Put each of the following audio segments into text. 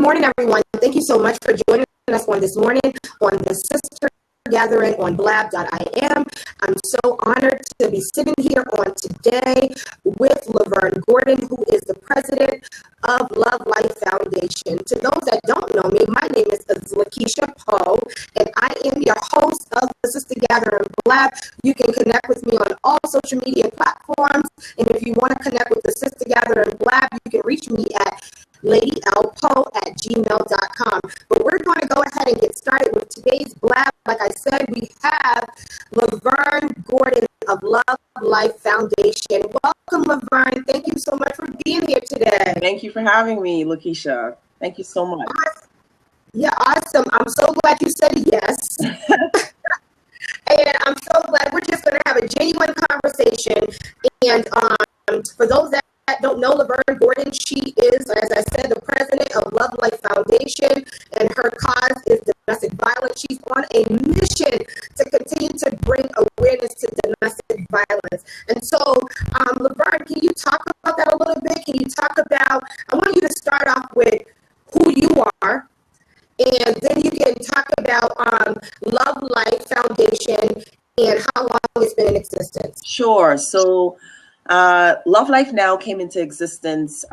morning, everyone. Thank you so much for joining us on this morning on the Sister Gathering on blab.im. I'm so honored to be sitting here on today with Lovern Gordon, who is the president of Love Life Foundation. To those that don't know me, my name is Lakeisha Poe, and I am your host of the Sister Gathering Blab. You can connect with me on all social media platforms, and if you want to connect with the Sister Gathering Blab, you can reach me at ladylpoe@gmail.com. But we're going to go ahead and get started with today's blab. Like I said, we have Lovern Gordon of Love Life Foundation. Welcome, Lovern. Thank you so much for being here today. Thank you for having me, Lakeisha. Thank you so much. Yeah, awesome. I'm so glad you said yes. And I'm so glad we're just going to have a genuine conversation. And for those that don't know Lovern Gordon, she is, as I said, the president of Love Life Foundation, and her cause is domestic violence. She's on a mission to continue to bring awareness to domestic violence. And so, Lovern, can you talk about that a little bit? Can you talk about, I want you to start off with who you are, and then you can talk about Love Life Foundation and how long it's been in existence. Sure. So Love Life Now came into existence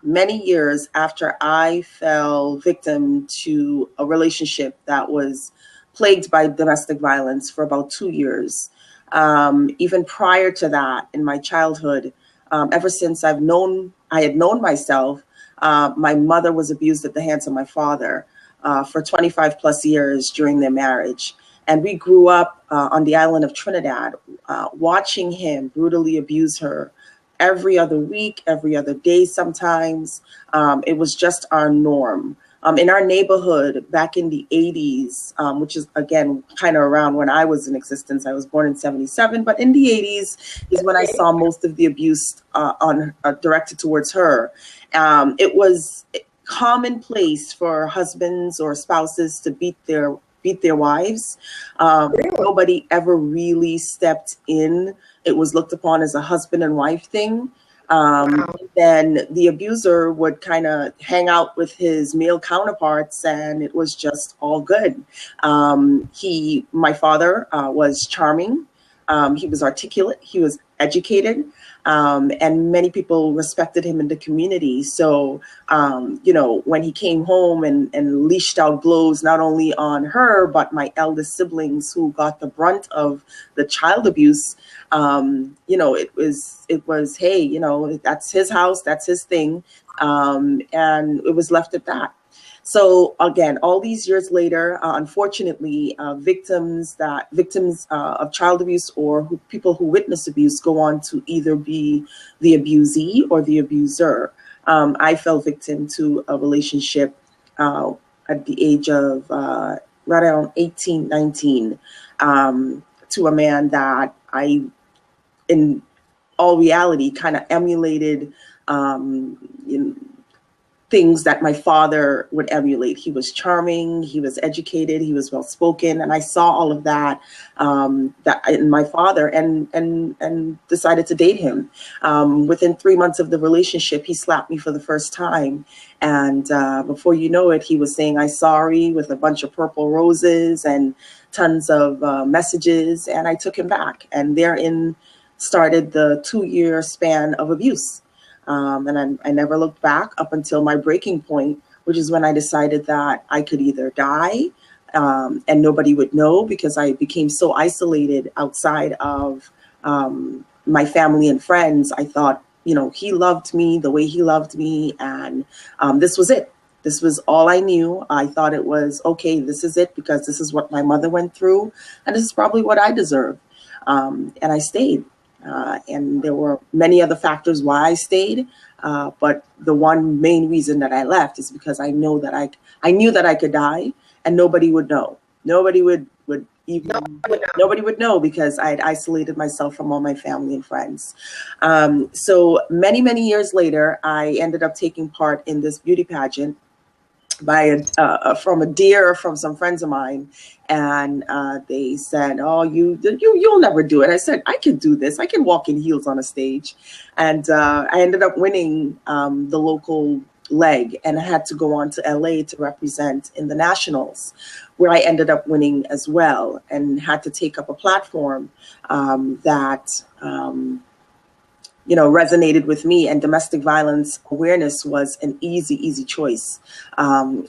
many years after I fell victim to a relationship that was plagued by domestic violence for about 2 years. Even prior to that, in my childhood, ever since I had known myself, my mother was abused at the hands of my father for 25 plus years during their marriage. And we grew up on the island of Trinidad, watching him brutally abuse her every other week, every other day sometimes. It was just our norm. In our neighborhood back in the 80s, which is, again, kind of around when I was in existence. I was born in 77, but in the 80s is when I saw most of the abuse directed towards her. It was commonplace for husbands or spouses to beat their wives. Really? Nobody ever really stepped in. It was looked upon as a husband and wife thing. Wow. Then the abuser would kind of hang out with his male counterparts, and it was just all good. My father was charming. He was articulate. He was educated. And many people respected him in the community. So, when he came home and leashed out blows, not only on her, but my eldest siblings who got the brunt of the child abuse, it was, hey, that's his house, that's his thing. And it was left at that. So again, all these years later, unfortunately, victims of child abuse or people who witness abuse go on to either be the abusee or the abuser. I fell victim to a relationship at the age of right around 18, 19, to a man that I, in all reality, kind of emulated things that my father would emulate. He was charming, he was educated, he was well spoken, and I saw all of that in my father, and decided to date him. Within 3 months of the relationship, he slapped me for the first time, and before you know it, he was saying "I'm sorry" with a bunch of purple roses and tons of messages, and I took him back, and therein started the 2-year span of abuse. And I never looked back up until my breaking point, which is when I decided that I could either die and nobody would know, because I became so isolated outside of my family and friends. I thought, he loved me the way he loved me, and this was it. This was all I knew. I thought it was, okay, this is it, because this is what my mother went through, and this is probably what I deserve. And I stayed. And there were many other factors why I stayed, but the one main reason that I left is because I knew that I could die, and nobody would know. Nobody would know, because I had isolated myself from all my family and friends. So many years later, I ended up taking part in this beauty pageant from some friends of mine, and they said, "Oh, you'll never do it." I said, "I can do this. I can walk in heels on a stage," and I ended up winning the local leg, and I had to go on to LA to represent in the nationals, where I ended up winning as well, and had to take up a platform that resonated with me, and domestic violence awareness was an easy choice.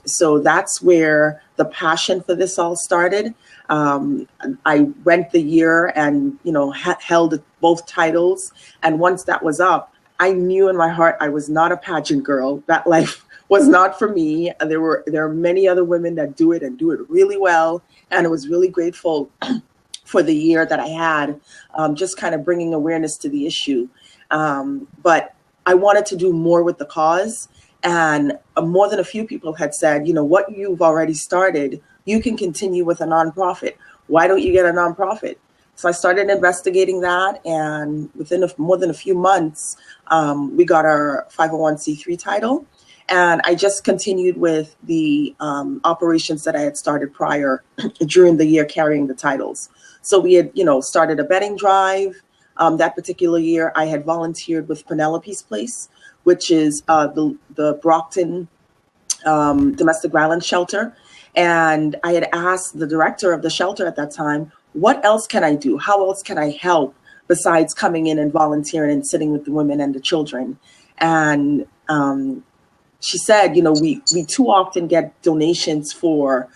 So that's where the passion for this all started. I went the year and, held both titles. And once that was up, I knew in my heart I was not a pageant girl. That life was not for me. There are many other women that do it and do it really well. And I was really grateful for the year that I had, just kind of bringing awareness to the issue. But I wanted to do more with the cause, and more than a few people had said, what you've already started, you can continue with a nonprofit. Why don't you get a nonprofit? So I started investigating that, and within more than a few months, we got our 501c3 title. And I just continued with the operations that I had started prior during the year carrying the titles. So we had, started a bedding drive. That particular year, I had volunteered with Penelope's Place, which is the Brockton domestic violence shelter. And I had asked the director of the shelter at that time, what else can I do? How else can I help besides coming in and volunteering and sitting with the women and the children? And she said, we too often get donations for,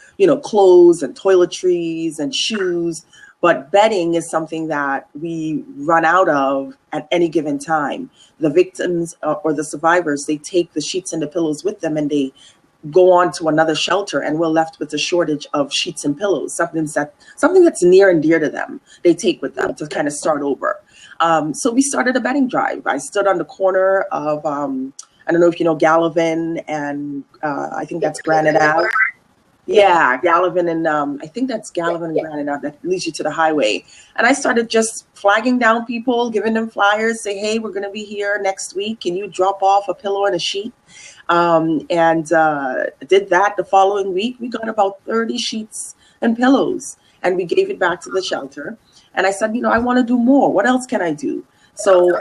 clothes and toiletries and shoes. But bedding is something that we run out of at any given time. The victims or the survivors, they take the sheets and the pillows with them, and they go on to another shelter, and we're left with a shortage of sheets and pillows, something that's near and dear to them, they take with them to kind of start over. So we started a bedding drive. I stood on the corner of, I don't know if you know Gallivan, and I think that's Granite Ave. Yeah, Gallivan, and I think that's Gallivan and Granite Ave that leads you to the highway. And I started just flagging down people, giving them flyers, say, hey, we're going to be here next week. Can you drop off a pillow and a sheet? And did that the following week. We got about 30 sheets and pillows, and we gave it back to the shelter. And I said, I want to do more. What else can I do? So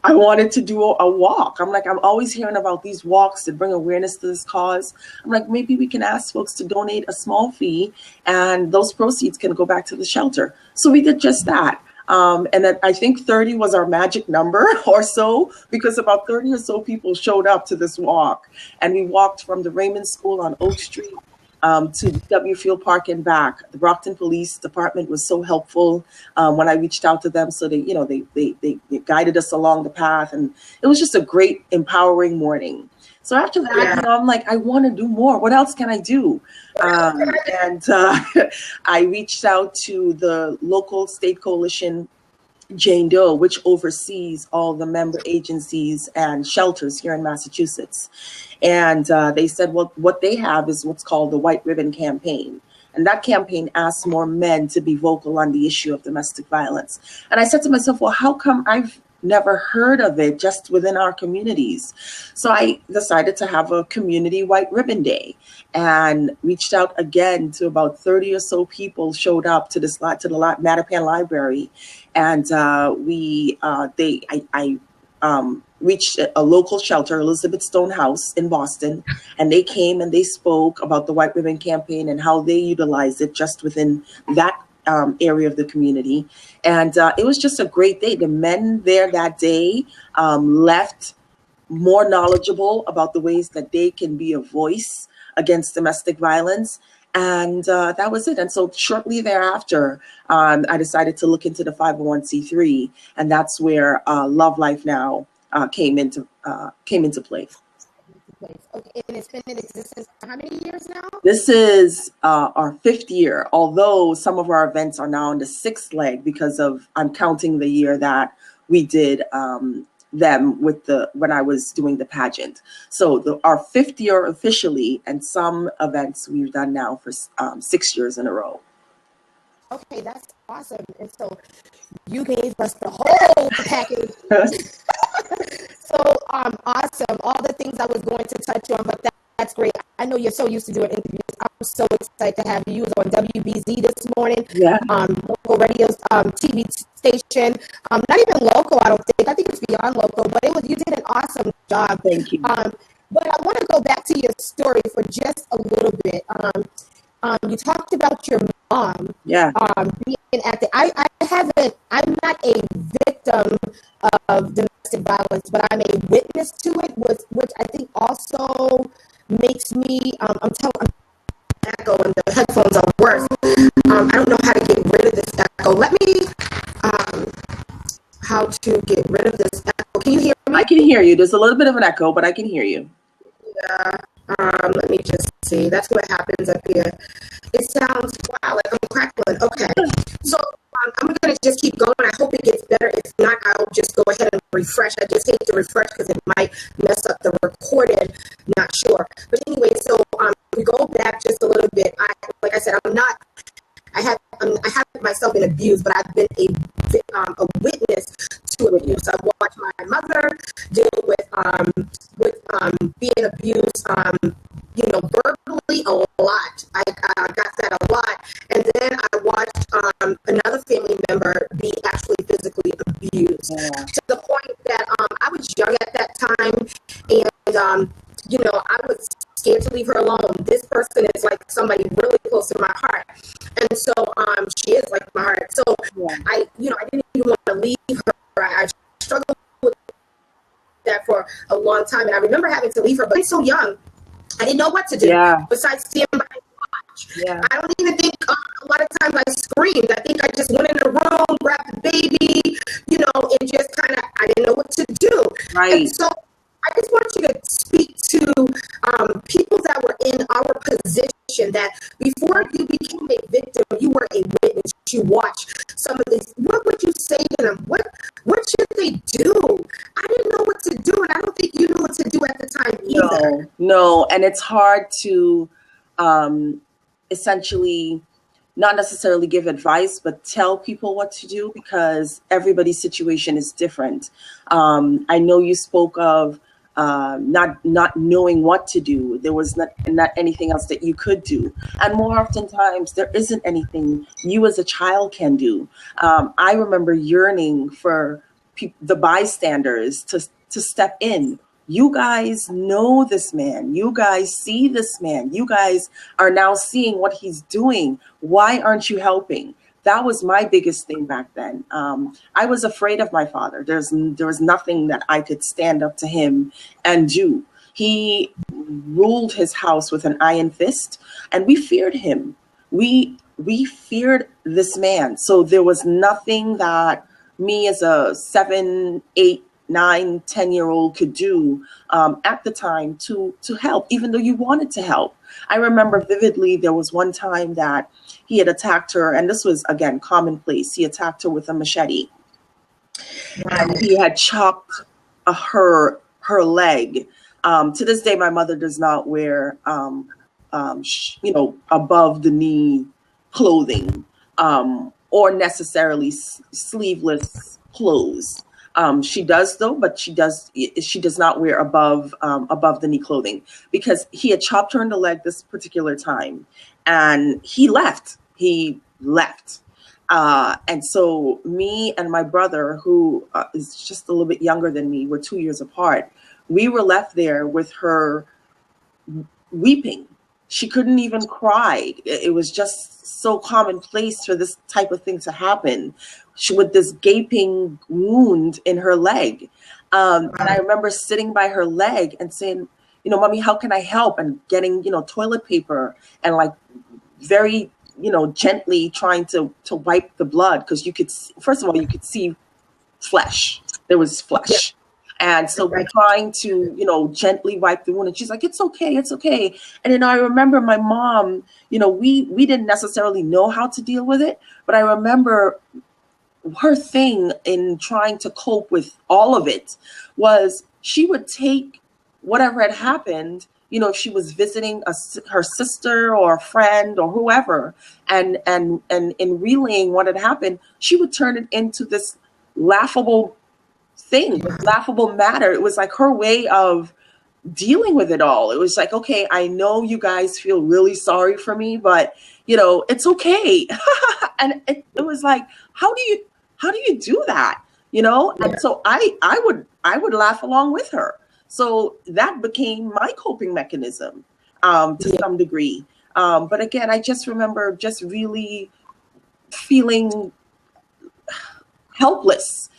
I wanted to do a walk. I'm always hearing about these walks that bring awareness to this cause. I'm like, maybe we can ask folks to donate a small fee, and those proceeds can go back to the shelter. So we did just that. And then I think 30 was our magic number or so, because about 30 or so people showed up to this walk. And we walked from the Raymond School on Oak Street to W Field Park and back. The Brockton Police Department was so helpful when I reached out to them. So they guided us along the path, and it was just a great, empowering morning. So after that, I'm like, I want to do more. What else can I do? And I reached out to the local state coalition, Jane Doe, which oversees all the member agencies and shelters here in Massachusetts. And they said, well, what they have is what's called the White Ribbon Campaign. And that campaign asks more men to be vocal on the issue of domestic violence. And I said to myself, well, how come I've never heard of it just within our communities? So I decided to have a community White Ribbon Day, and reached out again to about 30 or so people showed up to the Mattapan Library. And I reached a local shelter, Elizabeth Stone House in Boston, and they came and they spoke about the White Ribbon Campaign and how they utilized it just within that area of the community. And it was just a great day. The men there that day left more knowledgeable about the ways that they can be a voice against domestic violence. And that was it. And so shortly thereafter, I decided to look into the 501c3, and that's where Love Life Now came into play. Okay, and it's been in existence for how many years now? This is our 5th year, although some of our events are now on the 6th leg, because I'm counting the year that we did them when I was doing the pageant. So our 5th year officially, and some events we've done now for 6 years in a row. Okay, that's awesome. And so you gave us the whole package. So awesome. All the things I was going to touch on, but that's great. I know you're so used to doing interviews. I'm so excited to have you. You was on WBZ this morning. Yeah. Local radio TV station. Not even local, I don't think. I think it's beyond local, but you did an awesome job. Thank you. But I want to back to your story for just a little bit. You talked about your mom. Yeah. Being active. I'm not a victim of domestic violence, but I'm a witness to it, which I think also makes me. I'm echo, and the headphones are worse. I don't know how to get rid of this echo. Let me. How to get rid of this echo? Can you hear me? I can hear you. There's a little bit of an echo, but I can hear you. Yeah. Let me just see. That's what happens up here. It sounds wow, like I'm crackling. Okay. So I'm gonna just keep going. I hope it gets better. If not, I'll just go ahead and refresh. I just hate to refresh because it might mess up the recorded. Not sure. But anyway, so we go back just a little bit. Like I said, I haven't myself been abused, but I've been a witness to abuse. I've watched my mother deal with being abused, verbally a lot. I got that a lot, and then I watched another family member be actually physically abused to the point that I was young at that time, and I was scared to leave her alone. This person is like somebody really close to my heart. And so she is like my heart. So I didn't even want to leave her. I struggled with that for a long time. And I remember having to leave her, but I'm so young. I didn't know what to do besides stand by and watch. Yeah. I don't even think a lot of times I screamed. I think I just went in the room, grabbed the baby, and just kind of, I didn't know what to do. Right. And so I just want you to speak to people that were in our position, that before you became a victim, you were a witness. You watched some of these. What would you say to them? What should they do? I didn't know what to do, and I don't think you knew what to do at the time either. No, and it's hard to essentially not necessarily give advice, but tell people what to do because everybody's situation is different. I know you spoke of not knowing what to do. There was not anything else that you could do. And more oftentimes, there isn't anything you as a child can do. I remember yearning for the bystanders to step in. You guys know this man. You guys see this man. You guys are now seeing what he's doing. Why aren't you helping? That was my biggest thing back then. I was afraid of my father. There was nothing that I could stand up to him and do. He ruled his house with an iron fist, and we feared him. We feared this man. So there was nothing that me as a 7, 8, 9, 10-year-old could do at the time to help, even though you wanted to help. I remember vividly there was one time that he had attacked her, and this was, again, commonplace. He attacked her with a machete, and he had chopped her leg. To this day, my mother does not wear, above the knee clothing or necessarily sleeveless clothes. She does though, but she does not wear above the knee clothing because he had chopped her in the leg this particular time, and he left. And so me and my brother, who is just a little bit younger than me, we're 2 years apart. We were left there with her weeping. She couldn't even cry. It was just so commonplace for this type of thing to happen. With this gaping wound in her leg. And I remember sitting by her leg and saying, Mommy, how can I help? And getting, toilet paper and like very, gently trying to wipe the blood. Because you could, first of all, you could see flesh. There was flesh. Yeah. And so we're trying to, gently wipe the wound. And she's like, it's okay. And then I remember my mom, we didn't necessarily know how to deal with it. But I remember her thing in trying to cope with all of it was she would take whatever had happened, if she was visiting her sister or a friend or whoever, and in relaying what had happened, she would turn it into this laughable thing, laughable matter. It was like her way of dealing with it all. It was like, okay, I know you guys feel really sorry for me, but it's okay. And it was like, how do you do that? And so I would laugh along with her. So that became my coping mechanism to some degree. But again, I just remember just really feeling helpless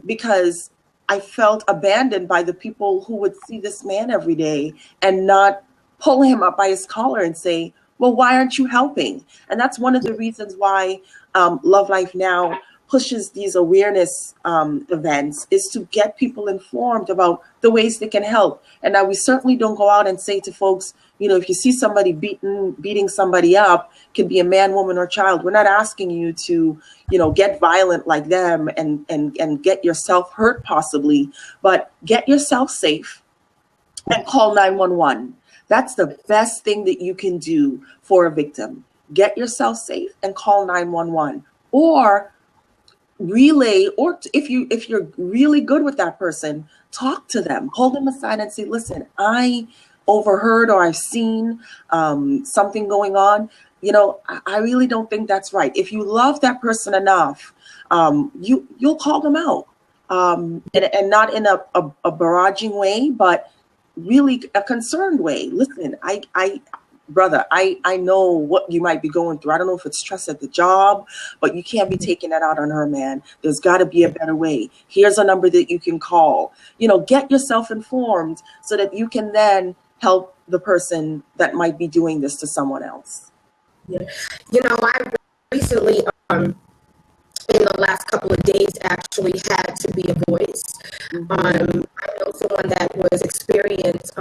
because I felt abandoned by the people who would see this man every day and not pull him up by his collar and say, well, why aren't you helping? And that's one of the reasons why Love Life Now pushes these awareness events, is to get people informed about the ways they can help. And now we certainly don't go out and say to folks, you know, if you see somebody beating somebody up, can be a man, woman, or child. We're not asking you to, you know, get violent like them and get yourself hurt possibly, but get yourself safe and call 911. That's the best thing that you can do for a victim. Get yourself safe and call 911, or relay, or if you're really good with that person, talk to them, hold them aside and say, listen, I overheard or I've seen something going on. You know, I really don't think that's right. If you love that person enough, you'll call them out, and not in a barraging way, but really a concerned way. Listen, brother, I know what you might be going through. I don't know if it's stress at the job, but you can't be taking that out on her, man. There's got to be a better way. Here's a number that you can call. You know, get yourself informed so that you can then help the person that might be doing this to someone else. Yeah. You know, I recently, in the last couple of days, actually had to be a voice. I know someone that was experienced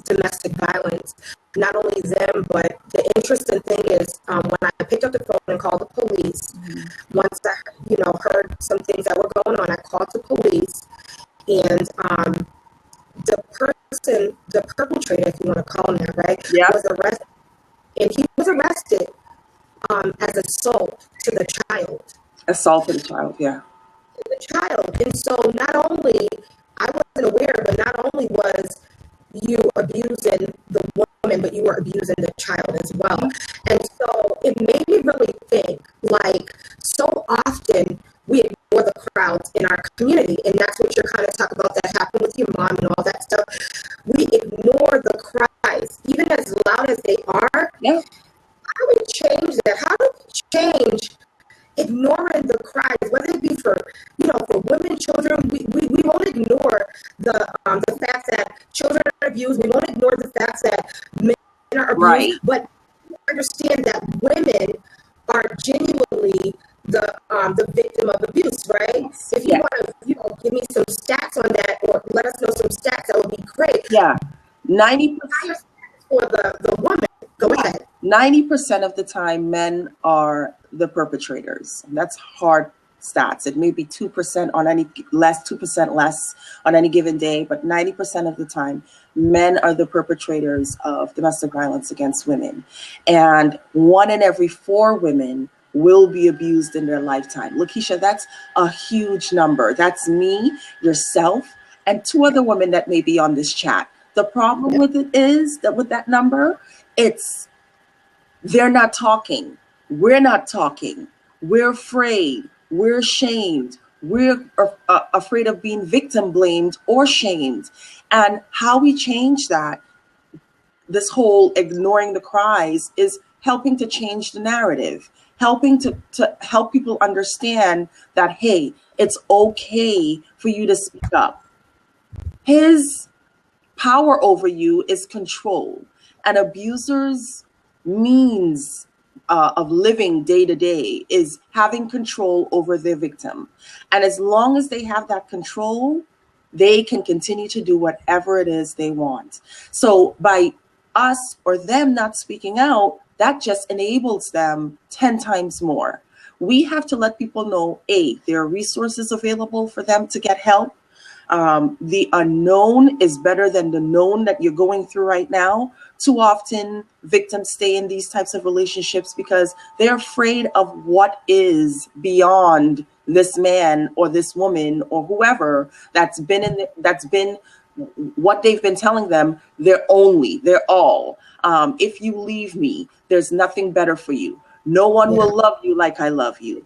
domestic violence. Not only them, but the interesting thing is when I picked up the phone and called the police, once I, you know, heard some things that were going on, I called the police, and the perpetrator, if you want to call him that, right, was arrested, and he was arrested as assault to the child. Assault to the child, yeah. The child, and so not only I wasn't aware, but not only was you abusing the woman, but you were abusing the child as well. And so it made me really think, like, so often we ignore the crowds in our community, and that's what you're kind of talking about, that happened with your mom and all that stuff. We ignore the cries, even as loud as they are. Yeah. How do we change that? How do we change ignoring the cries, whether it be for, you know, for women, children? We won't ignore the fact that children are abused. We won't ignore the fact that men are abused. Right. But understand that women are genuinely the victim of abuse, right? If you want to, you know, give me some stats on that, or let us know some stats, that would be great. Yeah, 90% for the woman. Go ahead. 90% of the time, men are the perpetrators. And that's hard stats. It may be 2% on any less, 2% less on any given day, but 90% of the time, men are the perpetrators of domestic violence against women. And 1 in every 4 women will be abused in their lifetime. Lakeisha, that's a huge number. That's me, yourself, and 2 other women that may be on this chat. The problem with it is that with that number, they're not talking. We're not talking. We're afraid. We're ashamed. We're afraid of being victim blamed or shamed. And how we change that, this whole ignoring the cries, is helping to change the narrative, helping to help people understand that, hey, it's okay for you to speak up. His power over you is control, and abusers' means of living day to day is having control over their victim. And as long as they have that control, they can continue to do whatever it is they want. So by us or them not speaking out, that just enables them 10 times more. We have to let people know, there are resources available for them to get help. The unknown is better than the known that you're going through right now. Too often, victims stay in these types of relationships because they're afraid of what is beyond this man or this woman or whoever that's been what they've been telling them. They're all. If you leave me, there's nothing better for you. No one will love you like I love you.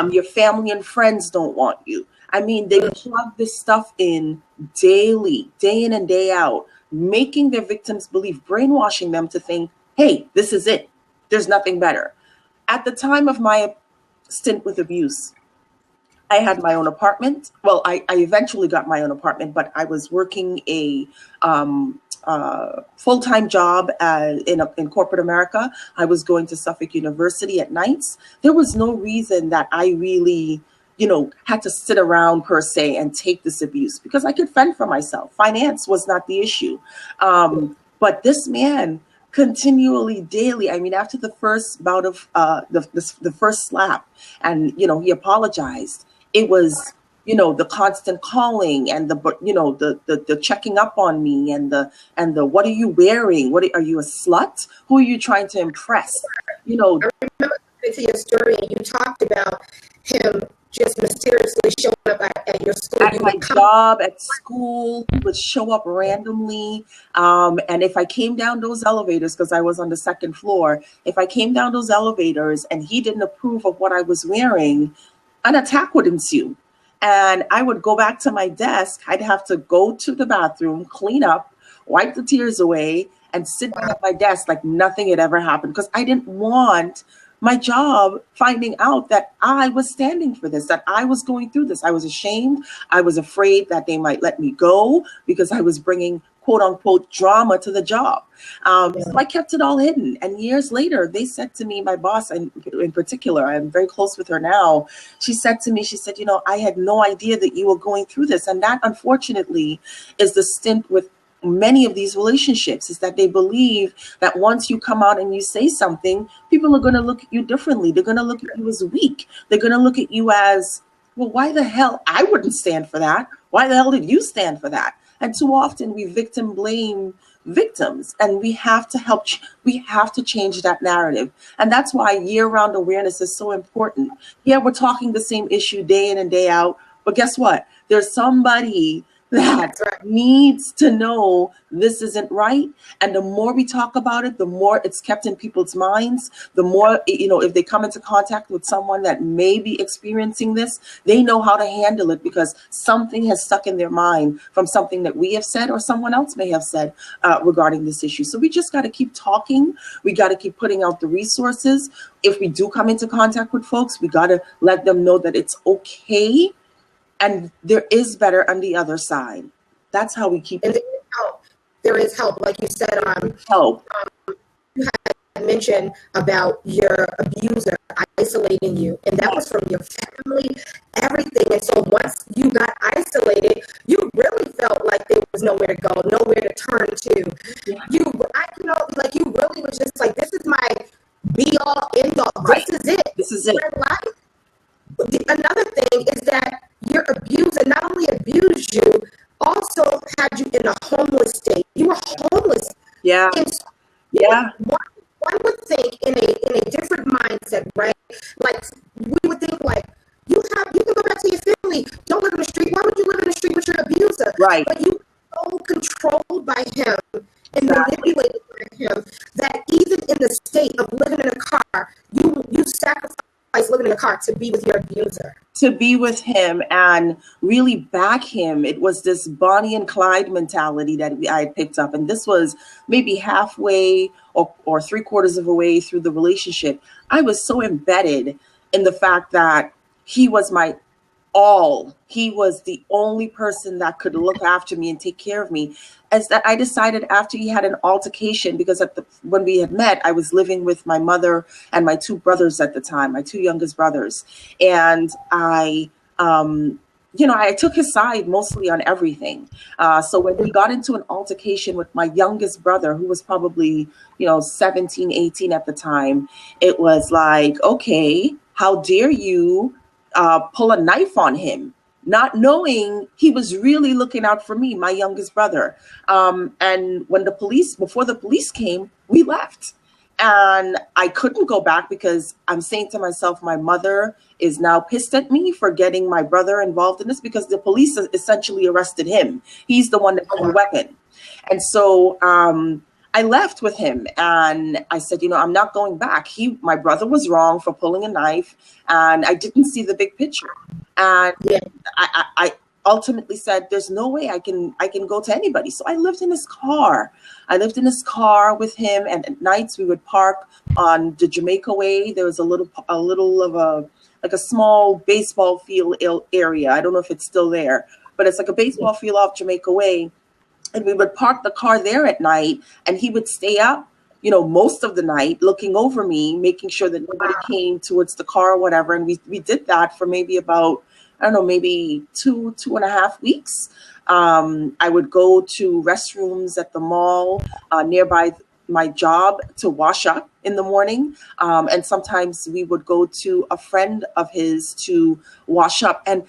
Your family and friends don't want you. I mean, they plug this stuff in daily, day in and day out, making their victims believe, brainwashing them to think, hey, this is it. There's nothing better. At the time of my stint with abuse, I had my own apartment. Well, I eventually got my own apartment, but I was working a full-time job in corporate America. I was going to Suffolk University at nights. There was no reason that I really, had to sit around per se and take this abuse because I could fend for myself. Finance was not the issue. But this man continually, daily, I mean, after the first bout of the first slap, and, he apologized, it was, the constant calling and the checking up on me and the what are you wearing? Are you a slut? Who are you trying to impress? I remember listening to your story and you talked about him just mysteriously showing up at your school. At my job, at school, he would show up randomly. And if I came down those elevators, because I was on the second floor, if I came down those elevators and he didn't approve of what I was wearing, an attack would ensue. And I would go back to my desk. I'd have to go to the bathroom, clean up, wipe the tears away, and sit down at my desk like nothing had ever happened because I didn't want my job finding out that I was standing for this, that I was going through this. I was ashamed. I was afraid that they might let me go because I was bringing quote unquote drama to the job. So I kept it all hidden. And years later, they said to me, my boss in particular, I'm very close with her now. She said to me, I had no idea that you were going through this. And that unfortunately is the stint with many of these relationships, is that they believe that once you come out and you say something, people are going to look at you differently. They're going to look at you as weak. They're going to look at you as, well, why the hell? I wouldn't stand for that. Why the hell did you stand for that? And too often we victim blame victims, and we have to change that narrative. And that's why year-round awareness is so important. Yeah, we're talking the same issue day in and day out, but guess what? There's somebody that needs to know this isn't right. And the more we talk about it, the more it's kept in people's minds, the more, if they come into contact with someone that may be experiencing this, they know how to handle it because something has stuck in their mind from something that we have said or someone else may have said regarding this issue. So we just got to keep talking. We got to keep putting out the resources. If we do come into contact with folks, we got to let them know that it's okay. And there is better on the other side. That's how we keep it. There is help. Like you said, help. You had mentioned about your abuser isolating you, and that was from your family, everything. And so once you got isolated, you really felt like there was nowhere to go, nowhere to turn to. Yeah. You really was just like, this is my be all, end all. Right. This is it. This is it. Another thing is that your abuser not only abused you, also had you in a homeless state. You were homeless. Yeah. Yeah. One would think in a different mindset, right? Like we would think like you can go back to your family. Don't live in the street. Why would you live in the street with your abuser? Right. But you were so controlled by him and manipulated by him that even in the state of living in a car, you sacrificed living in a car to be with your abuser. To be with him and really back him. It was this Bonnie and Clyde mentality that I had picked up. And this was maybe halfway or 3/4 of a way through the relationship. I was so embedded in the fact that he was my all. He was the only person that could look after me and take care of me. As that I decided after he had an altercation, because when we had met, I was living with my mother and my 2 brothers at the time, my 2 youngest brothers. And I took his side mostly on everything. So when we got into an altercation with my youngest brother, who was probably, 17, 18 at the time, it was like, okay, how dare you pull a knife on him, not knowing he was really looking out for me, my youngest brother. And before the police came, we left. And I couldn't go back because I'm saying to myself, my mother is now pissed at me for getting my brother involved in this because the police essentially arrested him. He's the one that had a weapon. And so I left with him and I said, I'm not going back. My brother was wrong for pulling a knife, and I didn't see the big picture. And Yeah. I ultimately said, there's no way I can go to anybody. So I lived in his car. I lived in his car with him, and at nights we would park on the Jamaica Way. There was a little of a small baseball field area. I don't know if it's still there, but it's like a baseball field off Jamaica Way. And we would park the car there at night, and he would stay up, most of the night looking over me, making sure that nobody came towards the car or whatever. And we did that for maybe about, I don't know, maybe 2.5 weeks. I would go to restrooms at the mall nearby my job to wash up in the morning. And sometimes we would go to a friend of his to wash up. And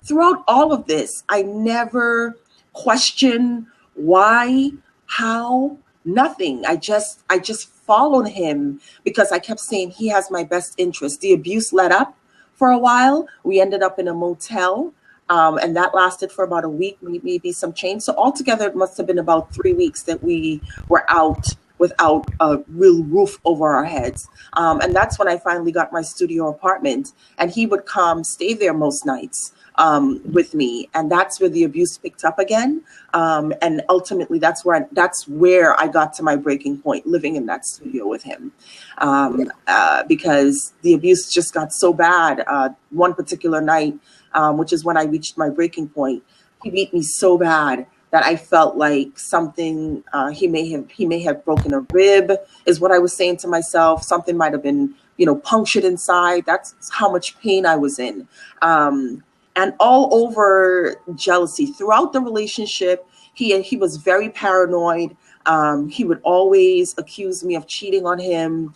throughout all of this, I never questioned why, how, nothing. I just followed him because I kept saying he has my best interest. The abuse let up for a while. We ended up in a motel, and that lasted for about a week, maybe some change. So altogether, it must have been about 3 weeks that we were out without a real roof over our heads. And that's when I finally got my studio apartment, and he would come stay there most nights with me, and that's where the abuse picked up again. And ultimately, that's where I got to my breaking point, living in that studio with him, because the abuse just got so bad. One particular night, which is when I reached my breaking point, he beat me so bad that I felt like something. He may have broken a rib, is what I was saying to myself. Something might have been, punctured inside. That's how much pain I was in. And all over jealousy throughout the relationship. He was very paranoid. He would always accuse me of cheating on him,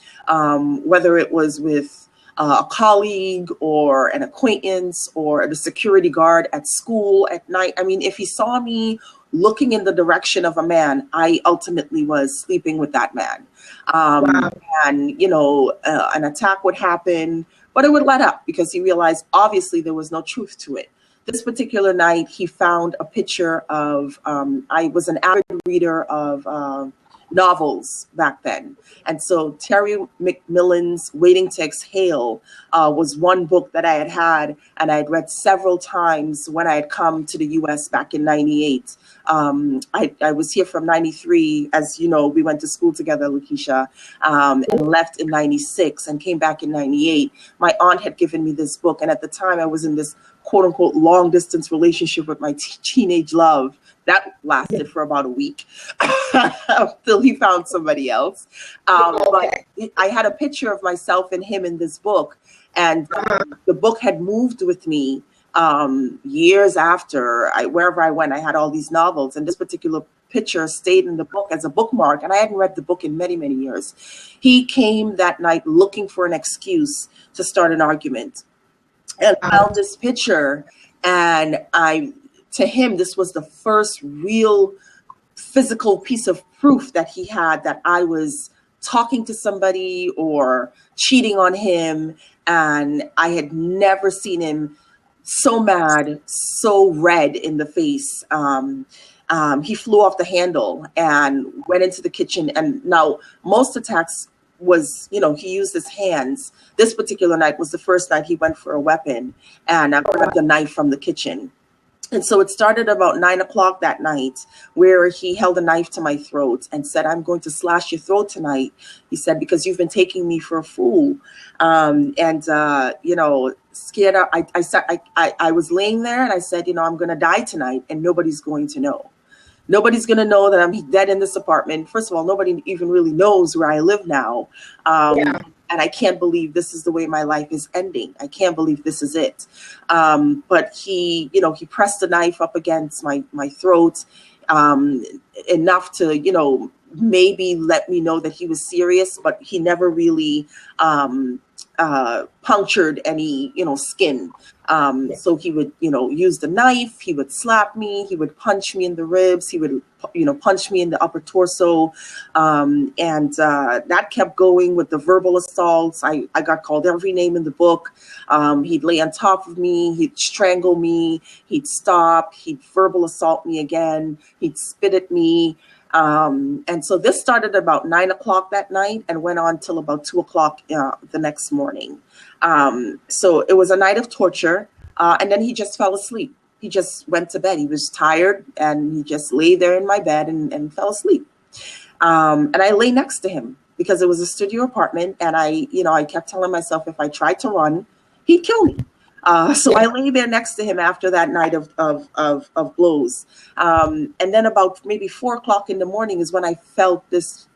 whether it was with a colleague or an acquaintance or the security guard at school at night. I mean, if he saw me looking in the direction of a man, I ultimately was sleeping with that man. Wow. And, an attack would happen, but it would let up because he realized obviously there was no truth to it. This particular night, he found a picture of, I was an avid reader of novels back then. And so Terry McMillan's Waiting to Exhale was one book that I had, and I had read several times when I had come to the US back in 98. I was here from 93. As you know, we went to school together, Lakeisha, and left in 96 and came back in 98. My aunt had given me this book, and at the time I was in this quote unquote long distance relationship with my teenage love. That lasted for about a week until he found somebody else. But I had a picture of myself and him in this book, and the book had moved with me years after. Wherever I went, I had all these novels, and this particular picture stayed in the book as a bookmark, and I hadn't read the book in many, many years. He came that night looking for an excuse to start an argument, and found this picture, and to him, this was the first real physical piece of proof that he had that I was talking to somebody or cheating on him. And I had never seen him so mad, so red in the face. He flew off the handle and went into the kitchen. And now most attacks was, he used his hands. This particular night was the first night he went for a weapon, and I grabbed a knife from the kitchen. And so it started about 9:00 that night, where he held a knife to my throat and said, "I'm going to slash your throat tonight." He said, "Because you've been taking me for a fool." Scared. I was laying there and I said, "I'm going to die tonight, and nobody's going to know. Nobody's going to know that I'm dead in this apartment. First of all, nobody even really knows where I live now. And I can't believe this is the way my life is ending. I can't believe this is it." But he pressed the knife up against my throat, enough to, maybe let me know that he was serious, but he never really punctured any, skin. So he would, use the knife, he would slap me, he would punch me in the ribs, he would, punch me in the upper torso. That kept going with the verbal assaults. I got called every name in the book. He'd lay on top of me, he'd strangle me, he'd stop, he'd verbal assault me again, he'd spit at me. And so this started about 9 o'clock that night and went on till about 2 o'clock the next morning. So it was a night of torture. And then he just fell asleep. He just went to bed. He was tired and he just lay there in my bed and fell asleep. And I lay next to him because it was a studio apartment. And I kept telling myself if I tried to run, he'd kill me. So I lay there next to him after that night of blows. And then about maybe 4 o'clock in the morning is when I felt this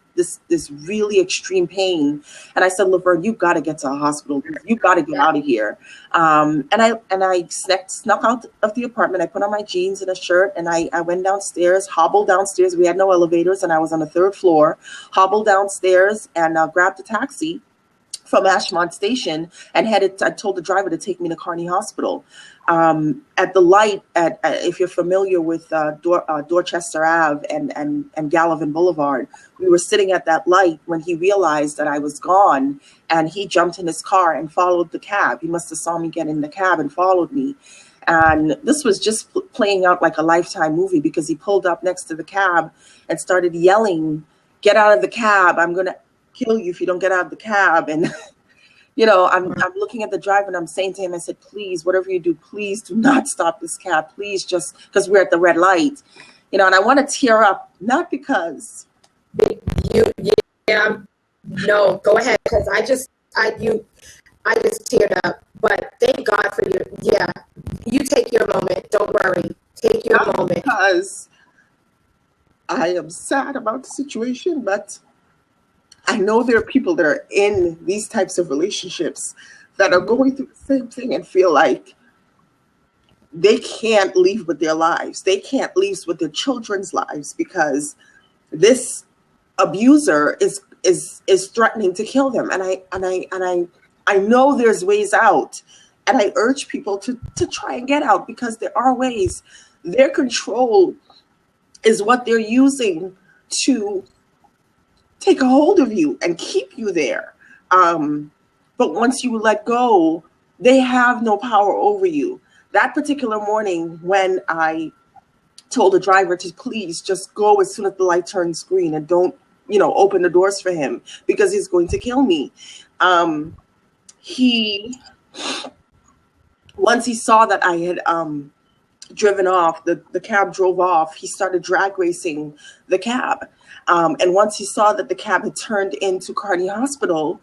really extreme pain. And I said, Lovern, you've got to get to a hospital. You've got to get out of here. And I snuck out of the apartment. I put on my jeans and a shirt and I went downstairs, hobbled downstairs. We had no elevators and I was on the 3rd floor, hobbled downstairs and grabbed a taxi from Ashmont Station and I told the driver to take me to Kearney Hospital. At the light, if you're familiar with Dorchester Ave and Gallivan Boulevard, we were sitting at that light when he realized that I was gone, and he jumped in his car and followed the cab. He must have saw me get in the cab and followed me. And this was just playing out like a Lifetime movie because he pulled up next to the cab and started yelling, "Get out of the cab. I'm going to kill you if you don't get out of the cab." And I'm looking at the driver and I'm saying to him, I said, please, whatever you do, please do not stop this cab. Please, just because we're at the red light, and I want to tear up, not because no, go ahead. Because I just teared up, but thank God for you. Yeah. You take your moment. Don't worry. Take your moment. Because I am sad about the situation, but I know there are people that are in these types of relationships that are going through the same thing and feel like they can't leave with their lives. They can't leave with their children's lives because this abuser is threatening to kill them. And I know there's ways out, and I urge people to try and get out because there are ways. Their control is what they're using to take a hold of you and keep you there. But once you let go, they have no power over you. That particular morning when I told the driver to please just go as soon as the light turns green and don't, open the doors for him because he's going to kill me. Once he saw that I had driven off, the cab drove off, he started drag racing the cab. And once he saw that the cab had turned into Kearney Hospital,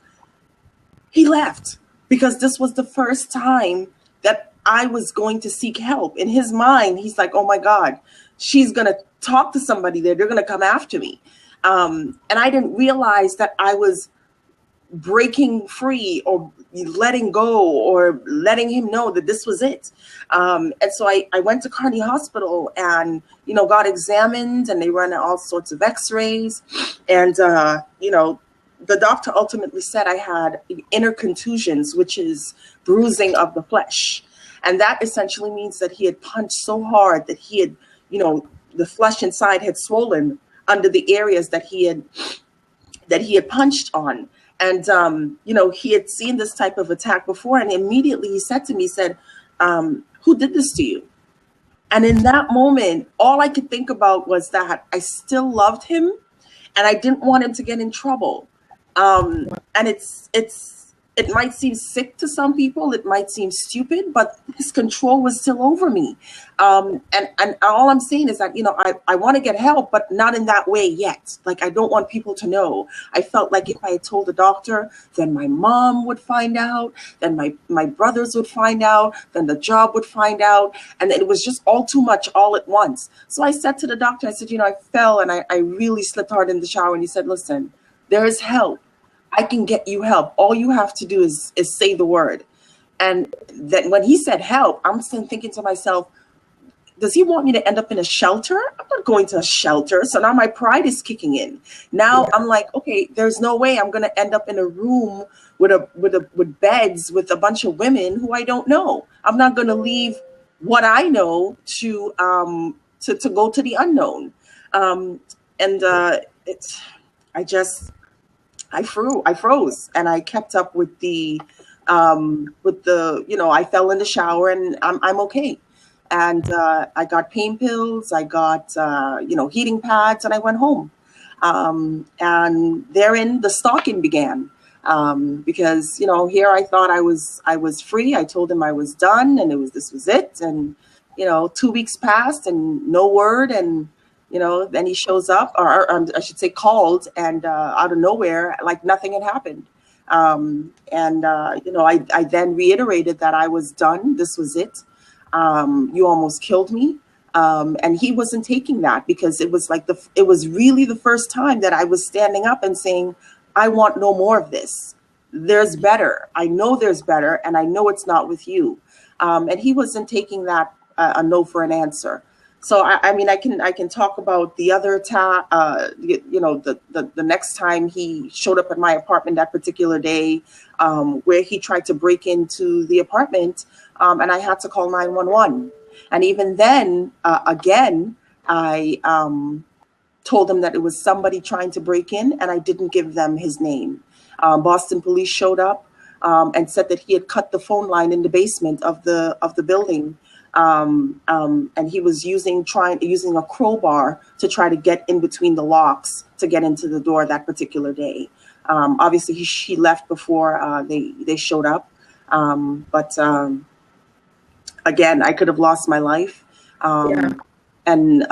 he left because this was the first time that I was going to seek help. In his mind, he's like, oh my God, she's going to talk to somebody there. They're going to come after me. And I didn't realize that I was breaking free or letting go or letting him know that this was it. And so I went to Kearney Hospital and, got examined and they ran all sorts of x-rays. And, the doctor ultimately said I had inner contusions, which is bruising of the flesh. And that essentially means that he had punched so hard that he had, the flesh inside had swollen under the areas that he had punched on. And, he had seen this type of attack before. And immediately he said to me, who did this to you? And in that moment, all I could think about was that I still loved him and I didn't want him to get in trouble. And it might seem sick to some people. It might seem stupid, but his control was still over me. And all I'm saying is that, I want to get help, but not in that way yet. Like, I don't want people to know. I felt like if I had told the doctor, then my mom would find out, then my brothers would find out, then the job would find out. And it was just all too much all at once. So I said to the doctor, I said, I fell and I really slipped hard in the shower. And he said, listen, there is help. I can get you help. All you have to do is say the word. And then when he said help, I'm still thinking to myself, does he want me to end up in a shelter? I'm not going to a shelter. So now my pride is kicking in. Now I'm like, okay, there's no way I'm going to end up in a room with beds with a bunch of women who I don't know. I'm not going to leave what I know to go to the unknown. I froze and I kept up with the I fell in the shower and I'm okay. and I got pain pills, I got heating pads, and I went home. And therein the stalking began. Because here I thought I was free. I told him I was done, and this was it. And 2 weeks passed and no word. And then he shows up, or I should say called, and out of nowhere, like nothing had happened. I then reiterated that I was done. This was it. You almost killed me. And he wasn't taking that, because it was really the first time that I was standing up and saying, I want no more of this. There's better. I know there's better, and I know it's not with you. And he wasn't taking that a no for an answer. So I mean, I can talk about the other time. The next time he showed up at my apartment that particular day, where he tried to break into the apartment, and I had to call 911. And even then, again, I told him that it was somebody trying to break in, and I didn't give them his name. Boston police showed up and said that he had cut the phone line in the basement of the building. And he was using a crowbar to try to get in between the locks to get into the door that particular day. Obviously, he left before they showed up. But again, I could have lost my life. And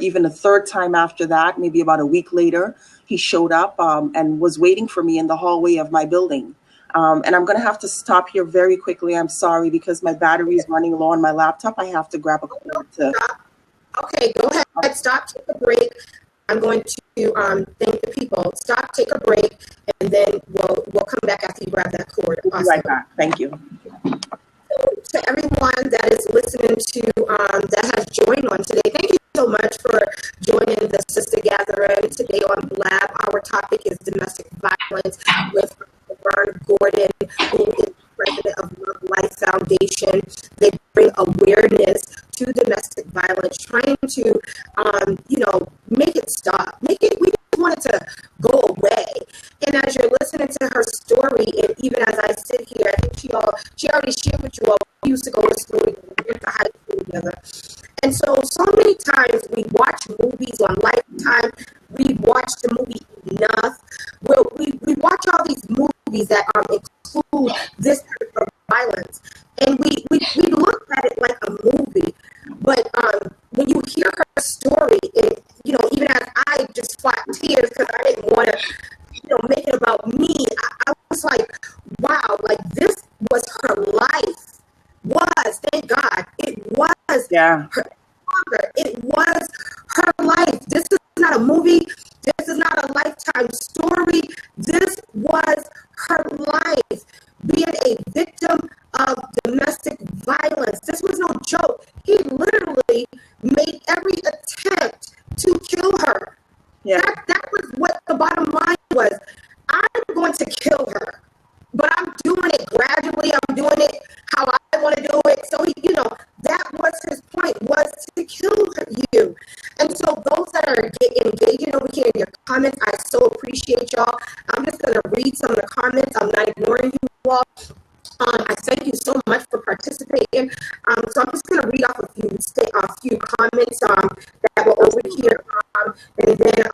even a third time after that, maybe about a week later, he showed up and was waiting for me in the hallway of my building. And I'm going to have to stop here very quickly. I'm sorry, because my battery is running low on my laptop. I have to grab a cord to... Okay, go ahead. Stop, take a break. I'm going to thank the people. Stop, take a break, and then we'll come back after you grab that cord. Awesome. Right back. Thank you. To everyone that is listening to, that has joined on today, thank you so much for joining the Sister Gathering today on Blab. Our topic is domestic violence with Lovern Gordon, who is president of Love Life Foundation. They bring awareness to domestic violence, trying to, make it stop. We just want it to go away. And as you're listening to her story, and even as I sit here, I think she already shared with you all, we used to go to school, we went to high school together. And so many times we watch movies on Lifetime, we watch the movie Enough, where we watch all these movies that include this type of violence. And we look at it like a movie. But when you hear her story, and, even as I just fought tears because I didn't want to, make it about me, I was like, wow, like this was her life. Thank God, it was her father. It was her life. This is not a movie. This is not a Lifetime story. This was her life. Being a victim of domestic violence. This was no joke. He literally made every attempt to kill her. Yeah. That was what the bottom line was. I'm going to kill her, but I'm doing it gradually. I'm doing it how I want to do it. So, that was his point, was to kill you. And so those that are engaging over here in your comments, I so appreciate y'all. I'm just going to read some of the comments. I'm not ignoring you all. I thank you so much for participating. So I'm just going to read off a few comments that were over here, and then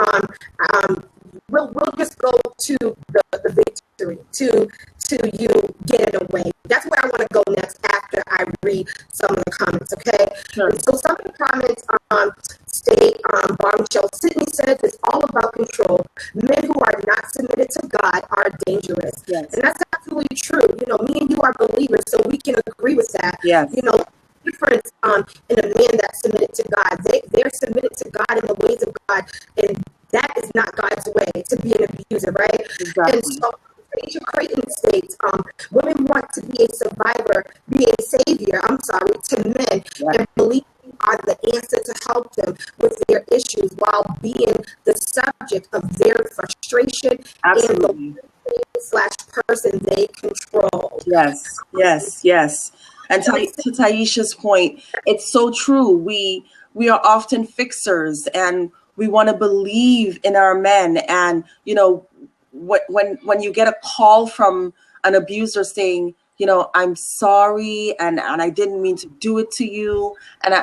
we'll just go to the victory, to you getting away. That's where I want to go next after I read some of the comments. Okay. Sure. So some of the comments state, Bombshell Sydney says it's all about control. Men who are not submitted to God are dangerous. Yes. And that's absolutely true. Me and you are believers, so we can agree with that. Yes. Difference in a man that's submitted to God. They're submitted to God in the ways of God, and that is not God's way, to be an abuser, right? Exactly. And so Rachel Creighton states, women want to be a survivor, be a savior, to men, and believe you are the answer to help them with their issues while being the subject of their frustration. Absolutely. And the person they control. Yes. And to Taisha's point, it's so true. We are often fixers, and we want to believe in our men. And when you get a call from an abuser saying, I'm sorry, and I didn't mean to do it to you, and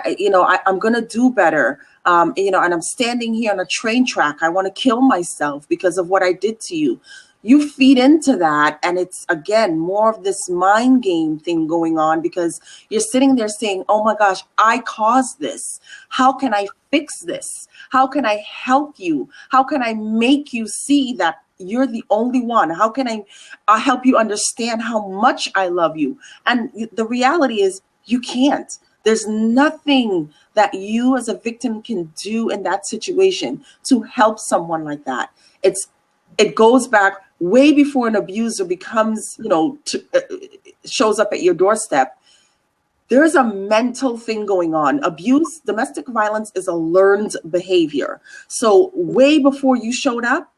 I'm gonna do better. And I'm standing here on a train track. I want to kill myself because of what I did to you. You feed into that, and it's again more of this mind game thing going on, because you're sitting there saying, oh my gosh, I caused this. How can I fix this? How can I help you? How can I make you see that you're the only one? How can I help you understand how much I love you? And the reality is you can't. There's nothing that you as a victim can do in that situation to help someone like that. It goes back way before an abuser becomes, shows up at your doorstep. There's a mental thing going on. Abuse, domestic violence is a learned behavior. So way before you showed up,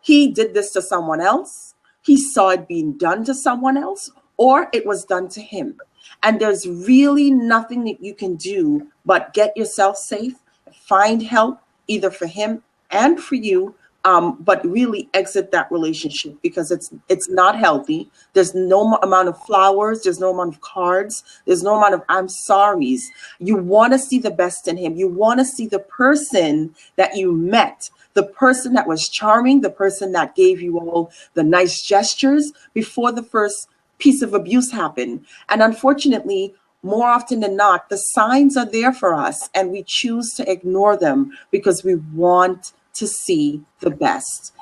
he did this to someone else. He saw it being done to someone else, or it was done to him. And there's really nothing that you can do but get yourself safe, find help, either for him and for you, but really exit that relationship, because it's not healthy. There's no amount of flowers. There's no amount of cards. There's no amount of I'm sorries. You want to see the best in him. You want to see the person that you met, the person that was charming, the person that gave you all the nice gestures before the first piece of abuse happened. And unfortunately, more often than not, the signs are there for us, and we choose to ignore them because we want to see the best.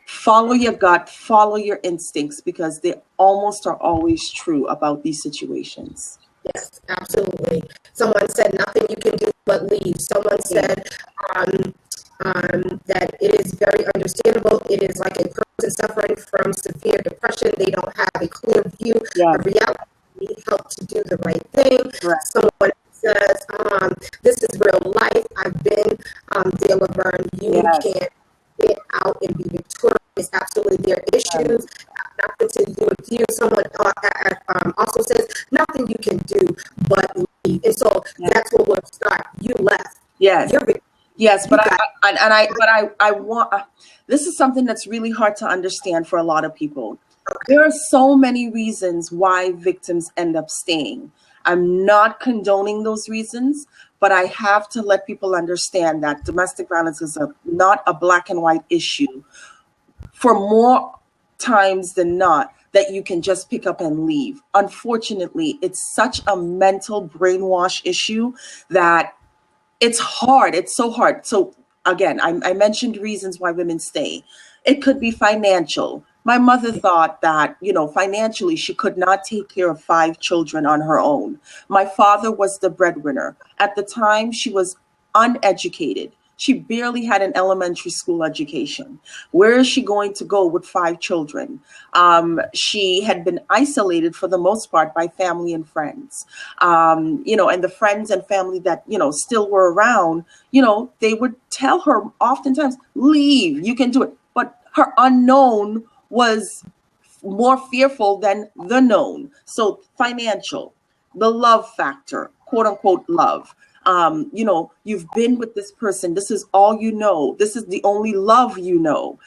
Follow your gut, follow your instincts, because they almost are always true about these situations. Yes, absolutely. Someone said nothing you can do but leave. Someone said that it is very understandable. It is like a person suffering from severe depression. They don't have a clear view of reality. They need help to do the right thing. Right. Someone says, this is real life. I've been dear Lovern. You can't get out and be victorious. Absolutely, there are issues. Nothing to do with you. Someone also says, nothing you can do but leave. And so that's what we'll start. You left. Yes. Yes, but I want, this is something that's really hard to understand for a lot of people. There are so many reasons why victims end up staying. I'm not condoning those reasons, but I have to let people understand that domestic violence is not a black and white issue. For more times than not, that you can just pick up and leave. Unfortunately, it's such a mental brainwash issue that it's hard. It's so hard. So again, I mentioned reasons why women stay. It could be financial. My mother thought that, financially she could not take care of 5 children on her own. My father was the breadwinner. At the time, she was uneducated. She barely had an elementary school education. Where is she going to go with 5 children? She had been isolated for the most part by family and friends. And the friends and family that, still were around, they would tell her oftentimes, leave, you can do it. But her unknown was more fearful than the known. So financial, the love factor, quote unquote love. You've been with this person. This is all you know. This is the only love you know.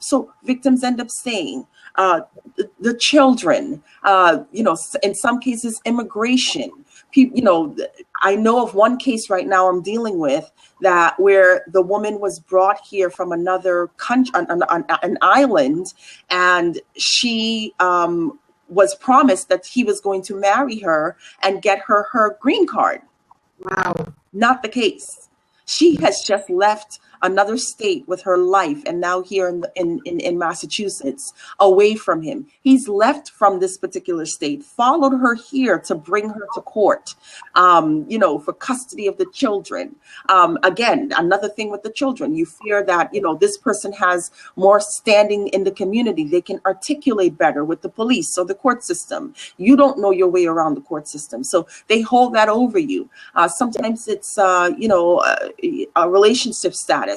So victims end up staying. The children, in some cases, immigration. I know of one case right now I'm dealing with where the woman was brought here from another country, an island, and she was promised that he was going to marry her and get her green card. Wow. Not the case. She has just left another state with her life, and now here in Massachusetts, away from him. He's left from this particular state, followed her here to bring her to court, for custody of the children. Again, another thing with the children, you fear that, this person has more standing in the community. They can articulate better with the police or the court system. You don't know your way around the court system. So they hold that over you. Sometimes it's, a relationship status.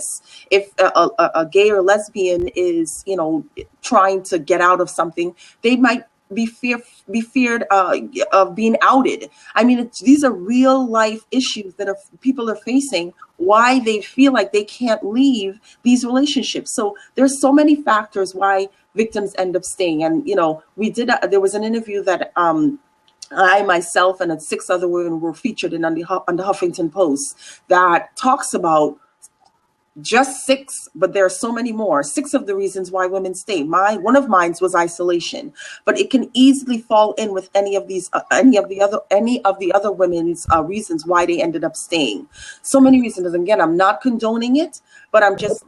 If a gay or lesbian is, trying to get out of something, they might be feared of being outed. I mean, these are real life issues that people are facing, why they feel like they can't leave these relationships. So there's so many factors why victims end up staying. And, there was an interview that I myself and 6 other women were featured in on the Huffington Post that talks about just 6, but there are so many more. 6 of the reasons why women stay. One of mine was isolation, but it can easily fall in with any of the other women's reasons why they ended up staying. So many reasons. And again, I'm not condoning it, but I'm just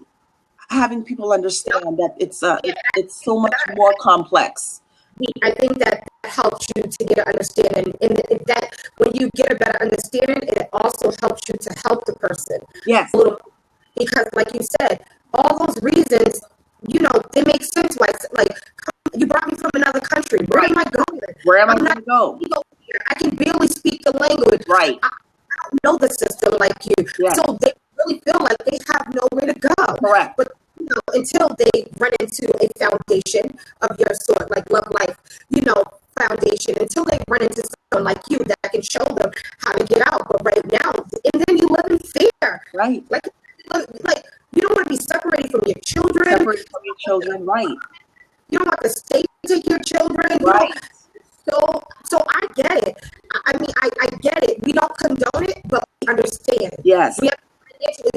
having people understand that it's so much more complex. I think that helps you to get an understanding, and that when you get a better understanding, it also helps you to help the person. Yes. Because, like you said, all those reasons, they make sense. Like you brought me from another country. Where am I going? Where am I going to go? I can barely speak the language. Right. I don't know the system like you. Yes. So they really feel like they have nowhere to go. Correct. But until they run into a foundation of your sort, like Love Life, foundation, until they run into someone like you that can show them how to get out. But right now, and then you live in fear. Right. Like you don't want to be separated from your children. Right. You don't want the state to take your children. Right. So I get it. I mean, I get it. We don't condone it, but we understand. Yes.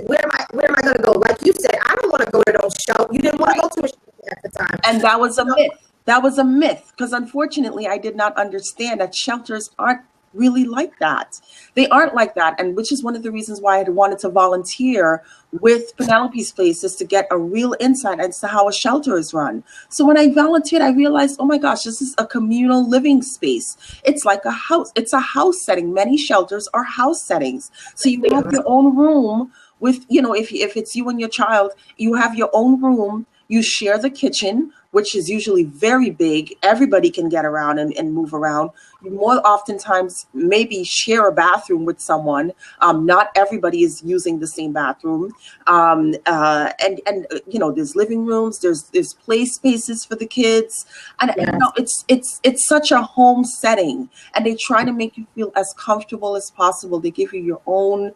Where am I going to go? Like you said, I don't want to go to those shows. You didn't want to go to a show at the time. And that was a myth. That was a myth, because unfortunately I did not understand that shelters aren't really like that. They aren't like that. And which is one of the reasons why I had wanted to volunteer with Penelope's Place, is to get a real insight as to how a shelter is run. So when I volunteered, I realized, oh my gosh, this is a communal living space. It's like a house. It's a house setting. Many shelters are house settings. So you have your own room with, if it's you and your child, you have your own room. You share the kitchen, which is usually very big. Everybody can get around and move around. You more oftentimes maybe share a bathroom with someone. Not everybody is using the same bathroom. And there's living rooms. There's play spaces for the kids. And it's such a home setting. And they try to make you feel as comfortable as possible. They give you your own,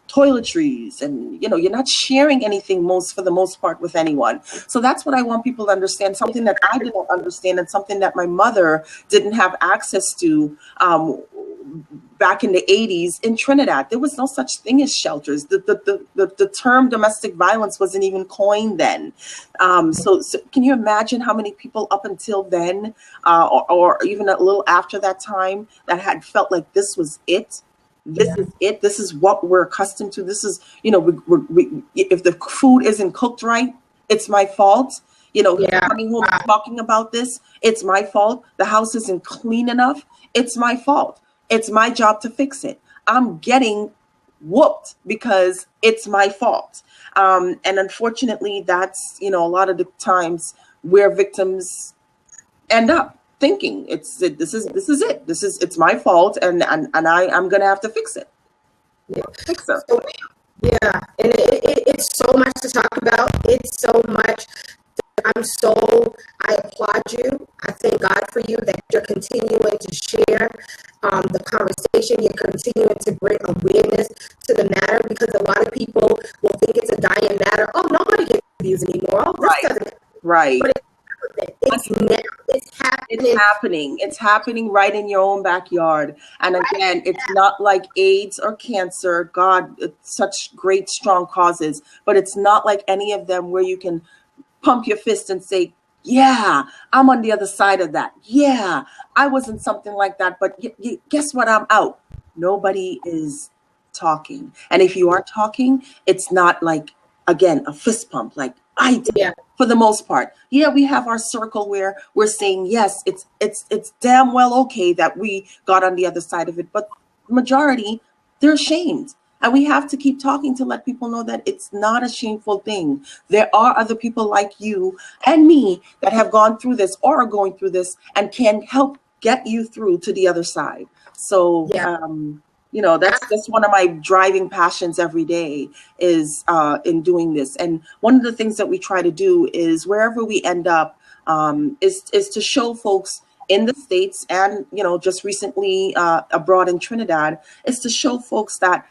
toiletries, and you're not sharing anything for the most part with anyone. So that's what I want people to understand, something that I didn't understand, and something that my mother didn't have access to back in the 80s in Trinidad. There was no such thing as shelters. The term domestic violence wasn't even coined then. So can you imagine how many people up until then, or even a little after that time, that had felt like this was it? This is it. This is what we're accustomed to. This is, if the food isn't cooked right, it's my fault. Coming home and talking about this, it's my fault. The house isn't clean enough. It's my fault. It's my job to fix it. I'm getting whooped because it's my fault. And unfortunately, that's, a lot of the times where victims end up thinking this is it. It's my fault, and I'm gonna have to fix it. Fix it. So, and it's so much to talk about. It's so much. I applaud you. I thank God for you that you're continuing to share the conversation. You're continuing to bring awareness to the matter, because a lot of people will think it's a dying matter. Oh, nobody gets abused anymore. Oh, this doesn't. Right. But it's now. It's happening. It's happening right in your own backyard. And again, it's not like AIDS or cancer. God, it's such great, strong causes, but it's not like any of them where you can pump your fist and say, yeah, I'm on the other side of that. Yeah, I wasn't something like that, but guess what? I'm out. Nobody is talking. And if you are talking, it's not like, again, a fist pump, like I did. Yeah. For the most part. Yeah, we have our circle where we're saying, yes, it's damn well okay that we got on the other side of it. But the majority, they're ashamed. And we have to keep talking to let people know that it's not a shameful thing. There are other people like you and me that have gone through this or are going through this and can help get you through to the other side. So, that's one of my driving passions every day is in doing this. And one of the things that we try to do is wherever we end up is to show folks in the States and, just recently abroad in Trinidad, is to show folks that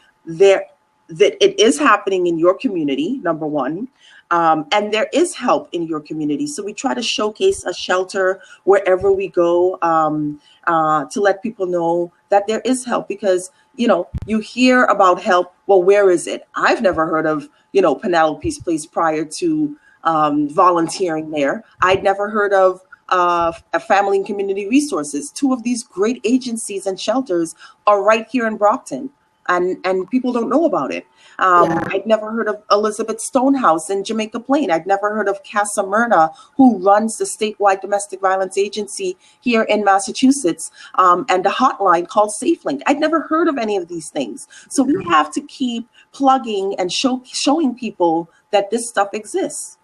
that it is happening in your community, number one. And there is help in your community. So we try to showcase a shelter wherever we go, to let people know that there is help, because, you hear about help. Well, where is it? I've never heard of, Penelope's Place prior to volunteering there. I'd never heard of a Family and Community Resources. Two of these great agencies and shelters are right here in Brockton. And people don't know about it. I'd never heard of Elizabeth Stonehouse in Jamaica Plain. I'd never heard of Casa Myrna, who runs the statewide domestic violence agency here in Massachusetts, and a hotline called SafeLink. I'd never heard of any of these things. So we have to keep plugging and showing people that this stuff exists.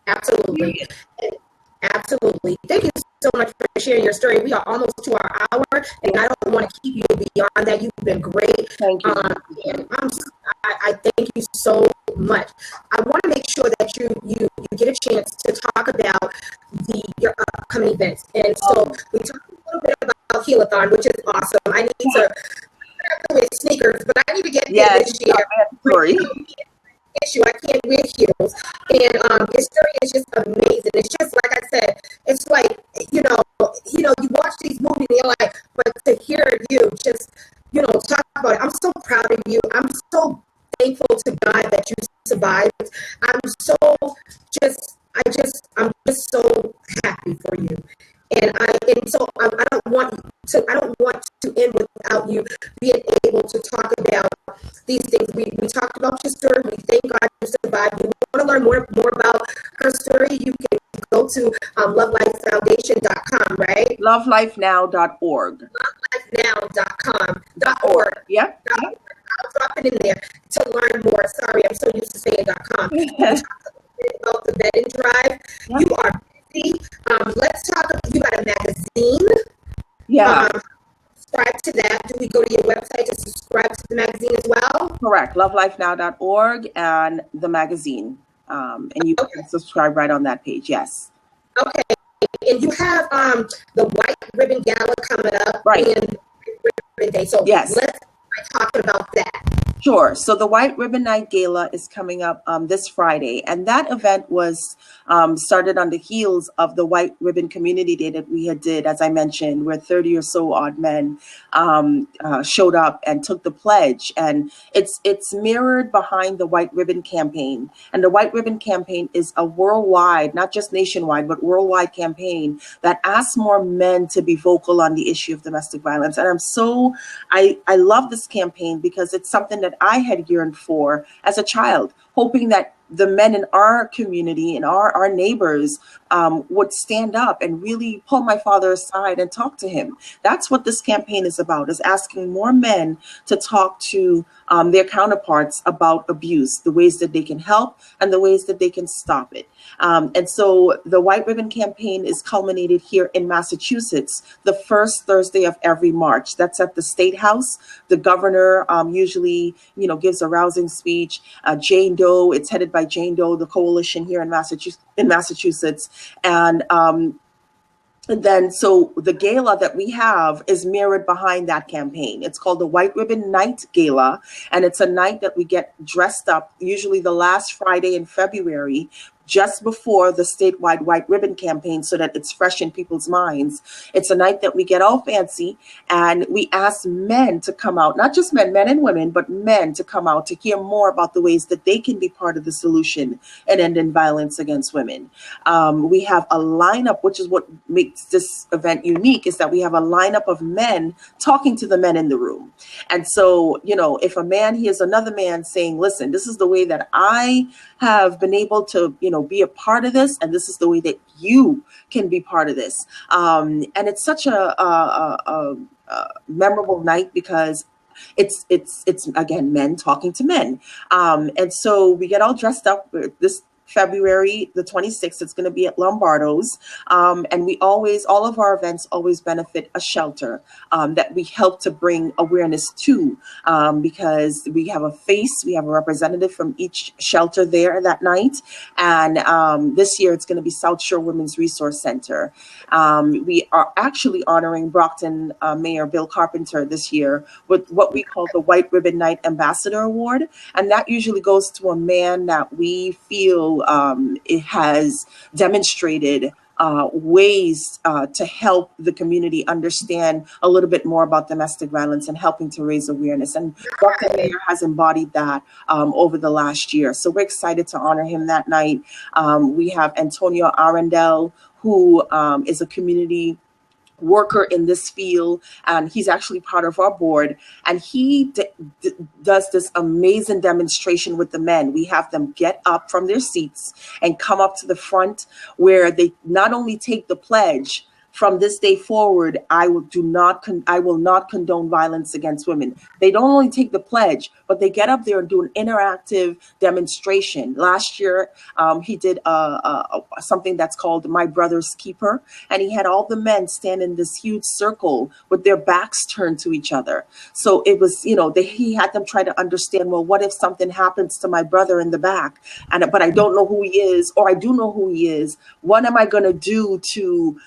Absolutely. Absolutely. Thank you so much for sharing your story. We are almost to our hour, and I don't want to keep you beyond that. You've been great. Thank you. And I thank you so much. I want to make sure that you get a chance to talk about your upcoming events. And so we talked a little bit about Healathon, which is awesome. I need to wear sneakers, but I need to get this year. Sorry. Issue. I can't wear heels, and his story is just amazing. It's just like I said. It's like you watch these movies and you're like, but to hear you just talk about it, I'm so proud of you. I'm so thankful to God that you survived. I'm just so happy for you. And so I don't want to end without you being able to talk about these things. We talked about your story. We thank God you survived. You want to learn more about her story, you can go to lovelifefoundation.com, right? Lovelifenow.org. Lovelifenow.org. Yep. I'll drop it in there to learn more. Sorry, I'm so used to saying .com. We talked a little bit about the vetting drive. Yep. You are busy. Let's talk. You got a magazine. Yeah. Subscribe to that. Do we go to your website to subscribe to the magazine as well? Correct. Lovelifenow.org and the magazine. And you can subscribe right on that page. Yes. Okay. And you have the White Ribbon Gala coming up. Right. And Ribbon Day. So yes. Let's talk about that. Sure. So the White Ribbon Night Gala is coming up this Friday. And that event was started on the heels of the White Ribbon Community Day that we did, as I mentioned, where 30 or so odd men showed up and took the pledge. And it's mirrored behind the White Ribbon Campaign. And the White Ribbon Campaign is a worldwide, not just nationwide, but worldwide campaign that asks more men to be vocal on the issue of domestic violence. And I love this campaign because it's something that I had yearned for as a child, hoping that the men in our community and our neighbors would stand up and really pull my father aside and talk to him. That's what this campaign is about, is asking more men to talk to their counterparts about abuse, the ways that they can help and the ways that they can stop it. And so the White Ribbon Campaign is culminated here in Massachusetts the first Thursday of every March. That's at the State House. The governor usually, gives a rousing speech. Jane Doe, it's headed by Jane Doe, the coalition here in Massachusetts. And then so the gala that we have is mirrored behind that campaign. It's called the White Ribbon Night Gala. And it's a night that we get dressed up, usually the last Friday in February, just before the statewide White Ribbon Campaign, so that it's fresh in people's minds. It's a night that we get all fancy and we ask men to come out, not just men and women, but men to come out to hear more about the ways that they can be part of the solution and ending violence against women. We have a lineup, which is what makes this event unique, is that we have a lineup of men talking to the men in the room. And so, if a man hears another man saying, listen, this is the way that I have been able to, be a part of this, and this is the way that you can be part of this. And it's such a memorable night because it's again men talking to men, and so we get all dressed up. This February the 26th. It's going to be at Lombardo's. And we always, all of our events always benefit a shelter that we help to bring awareness to, because we have we have a representative from each shelter there that night. And this year it's going to be South Shore Women's Resource Center. We are actually honoring Brockton Mayor Bill Carpenter this year with what we call the White Ribbon Night Ambassador Award. And that usually goes to a man that we feel it has demonstrated ways to help the community understand a little bit more about domestic violence and helping to raise awareness. And Dr. Mayor has embodied that over the last year. So we're excited to honor him that night. We have Antonio Arundel, who is a community worker in this field, and he's actually part of our board, and he does this amazing demonstration with the men. We have them get up from their seats and come up to the front, where they not only take the pledge, from this day forward, I will not condone violence against women. They don't only take the pledge, but they get up there and do an interactive demonstration. Last year, he did something that's called My Brother's Keeper, and he had all the men stand in this huge circle with their backs turned to each other. So it was, he had them try to understand, well, what if something happens to my brother in the back, but I don't know who he is, or I do know who he is. What am I going to do to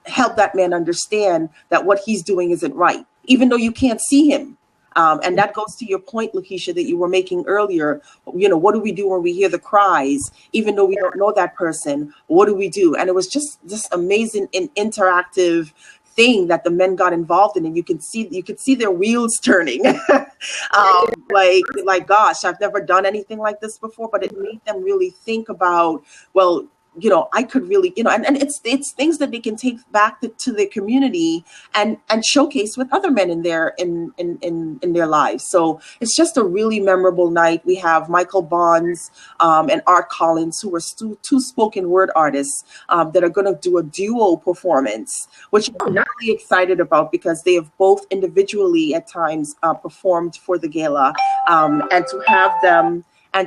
help that man understand that what he's doing isn't right, even though you can't see him. And that goes to your point, Lakeisha, that you were making earlier. What do we do when we hear the cries, even though we don't know that person? What do we do? And it was just this amazing and interactive thing that the men got involved in, and you could see their wheels turning. Like, gosh, I've never done anything like this before, but it made them really think about, well, I could really, and it's things that they can take back to their community and showcase with other men in their lives. So it's just a really memorable night. We have Michael Bonds and Art Collins, who are two spoken word artists that are going to do a duo performance, which I'm really excited about, because they have both individually at times performed for the gala, and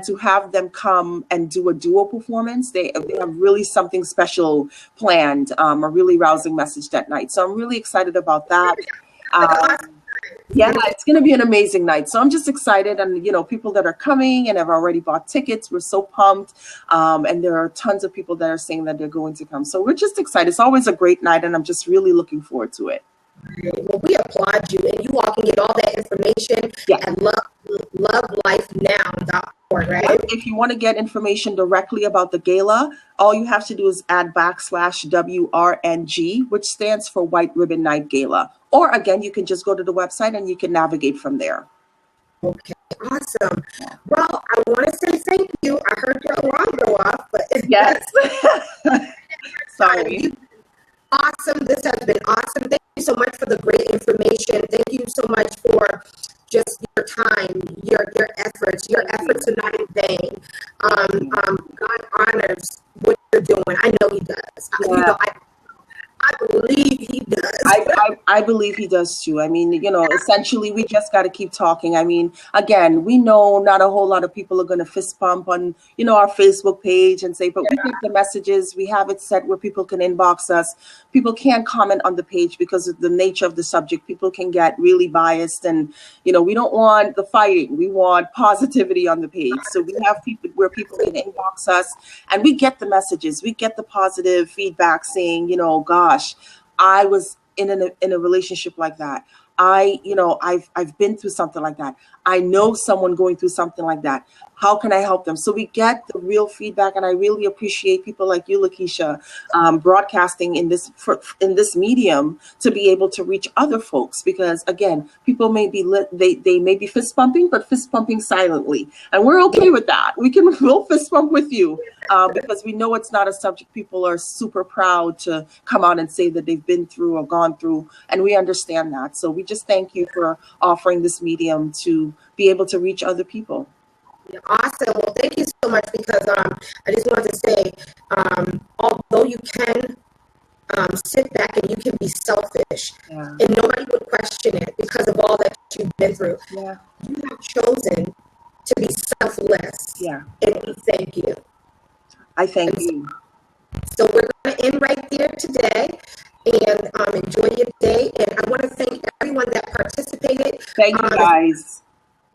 to have them come and do a duo performance, they have really something special planned, a really rousing message that night. So I'm really excited about that. Yeah, it's going to be an amazing night. So I'm just excited, and people that are coming and have already bought tickets, we're so pumped. And there are tons of people that are saying that they're going to come. So we're just excited. It's always a great night, and I'm just really looking forward to it. Well, we applaud you, and you all can get all that information at lovelifenow.org, right? If you want to get information directly about the gala, all you have to do is add /WRNG, which stands for White Ribbon Night Gala. Or again, you can just go to the website and you can navigate from there. Okay, awesome. Well, I want to say thank you. I heard your alarm go off, but yes. Sorry. Awesome. This has been awesome. Thank you so much for the great information. Thank you so much for just your time, your efforts. Your efforts are not in vain. God honors what you're doing. I know He does. Yeah. I believe He does. I believe He does too. I mean, essentially, we just got to keep talking. I mean, again, we know not a whole lot of people are going to fist pump on, our Facebook page and say, but we get the messages. We have it set where people can inbox us. People can't comment on the page because of the nature of the subject. People can get really biased, and, we don't want the fighting. We want positivity on the page. So we have people where people can inbox us, and we get the messages. We get the positive feedback saying, gosh, I was in a relationship like that. I've been through something like that. I know someone going through something like that. How can I help them? So we get the real feedback, and I really appreciate people like you, Lakeisha, broadcasting in this medium to be able to reach other folks. Because again, people may be they may be fist pumping, but fist pumping silently, and we're okay with that. We'll fist pump with you because we know it's not a subject people are super proud to come out and say that they've been through or gone through, and we understand that. So we just thank you for offering this medium to be able to reach other people. Awesome. Well, thank you so much, because I just wanted to say, although you can sit back and you can be selfish, and nobody would question it because of all that you've been through, you have chosen to be selfless. Yeah. And we thank you. I thank you. So we're going to end right there today, and enjoy your day. And I want to thank everyone that participated. Thank you, guys.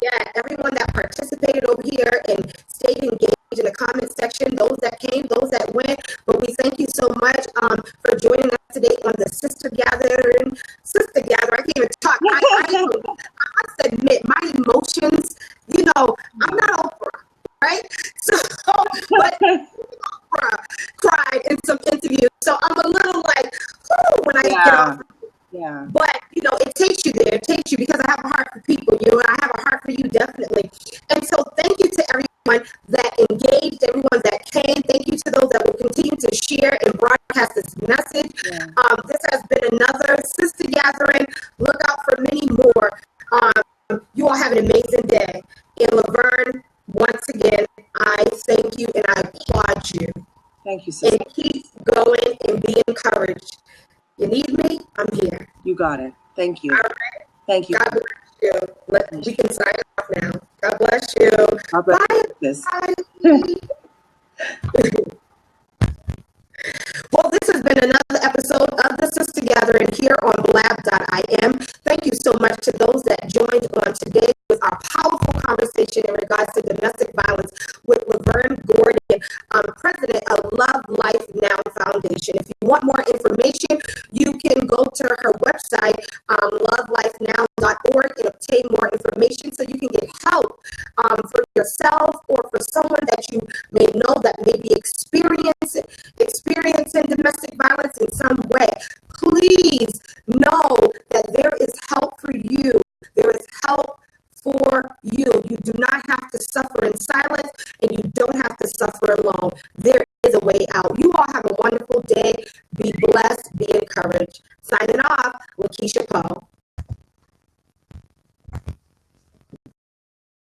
Yeah, everyone that participated over here and stayed engaged in the comment section, those that came, those that went. But we thank you so much for joining us today on the Sister Gathering. Sister Gathering, I can't even talk. I must admit, my emotions, I'm not Oprah, right? So, but Oprah cried in some interviews. So I'm a little like, when I get off. Yeah. But, it takes you there. It takes you because I have a heart for people, and I have a heart for you, definitely. And so thank you to everyone that engaged, everyone that came. Thank you to those that will continue to share and broadcast this message. Yeah. This has been another Sister Gathering. Look out for many more. You all have an amazing day. In Lovern, once again, I thank you and I applaud you. Thank you, sister. And keep going and be encouraged. You need me? I'm here. You got it. Thank you. All right. Thank you. God bless you. We can sign off now. God bless you. God bless you. Bye. Well, this has been another episode of the Sister Gathering here on blab.im. Thank you so much to those that joined on today with our powerful conversation in regards to domestic violence with Lovern Gordon, president of Love Life Now Foundation. If you want more information, you can go to her website, lovelifenow.org, and obtain more information so you can get help for yourself or for someone that you may know that may be experiencing domestic violence in some way. Please know that there is help for you. There is help for you. You do not have to suffer in silence, and you don't have to suffer alone. There is a way out. You all have a wonderful day. Be blessed. Be encouraged. Signing off, Lakeisha Poe.